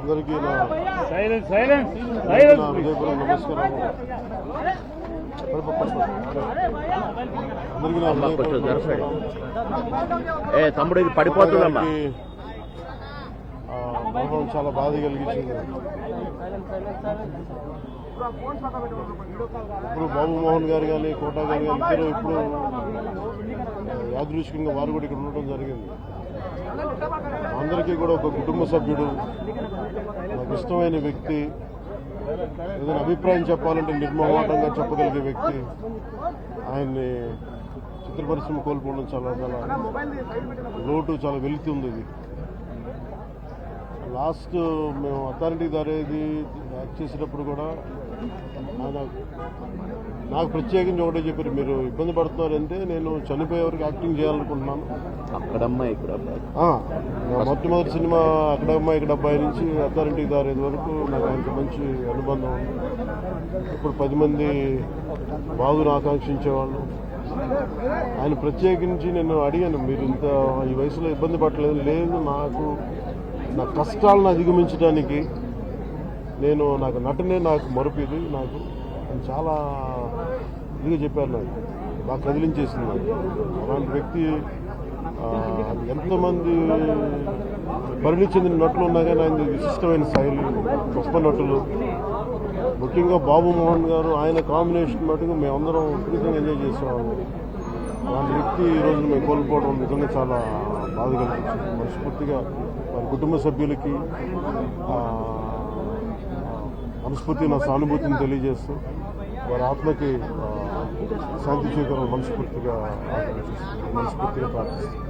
అందరికీ నా హృదయపూర్వక నమస్కారం. అందరికీ నా తమ్ముడు ఇది పడిపోతుందమ్మా. మరణం చాలా బాధ కలిగించింది. ఇప్పుడు బాబు మోహన్ గారు కానీ కోటా గారు కానీ ఇద్దరు ఇప్పుడు యాదృచ్ఛికంగా వారు కూడా ఇక్కడ ఉండటం జరిగింది. అందరికీ కూడా ఒక కుటుంబ సభ్యుడు, నాకు ఇష్టమైన వ్యక్తి, ఏదైనా అభిప్రాయం చెప్పాలంటే నిర్మోహమాటంగా చెప్పగలిగే వ్యక్తి. ఆయన్ని చిత్ర పరిశ్రమ కోల్పోవడం చాలా చాలా లోటు, చాలా వెళుతుంది. ఇది లాస్ట్ మేము అథారిటీ దారేది యాక్ట్ చేసేటప్పుడు కూడా ఆయన నాకు ప్రత్యేకించి ఒకటే చెప్పారు, మీరు ఇబ్బంది పడుతున్నారంటే నేను చనిపోయే వరకు యాక్టింగ్ చేయాలనుకుంటున్నాను. అక్కడమ్మా ఇక్కడ మొట్టమొదటి సినిమా అక్కడమ్మా ఇక్కడ అబ్బాయి నుంచి అథారిటీ దారేది వరకు నాకు ఆయనకు మంచి అనుబంధం ఉంది. ఇప్పుడు 10 మంది బాగును ఆకాంక్షించేవాళ్ళు. ఆయన ప్రత్యేకించి నేను అడిగాను, మీరు ఇంత ఈ వయసులో ఇబ్బంది పడలేదు. లేదు, నా కష్టాలను అధిగమించడానికి నాకు నటనే నాకు మరుపుది. నాకు చాలా ఇదిగా చెప్పారు, నాకు బాగా కదిలించేసింది. అలాంటి వ్యక్తి ఎంతోమంది పరిణి చెందిన నటులు ఉన్నా కానీ ఆయన విశిష్టమైన శైలి, గొప్ప నటులు. ముఖ్యంగా బాబు మోహన్ గారు, ఆయన కాంబినేషన్ మటుకు మేమందరం విపరీతంగా ఎంజాయ్ చేసేవాళ్ళం. అలాంటి వ్యక్తి ఈరోజు మేము కోల్పోవడం నిజంగా చాలా బాధ కలిగించింది. మనస్ఫూర్తిగా వారి కుటుంబ సభ్యులకి మనస్ఫూర్తి నా సానుభూతిని తెలియజేస్తూ వారి ఆత్మకి శాంతి చేకూరాలని మనస్ఫూర్తిగా ప్రార్థిస్తున్నాను.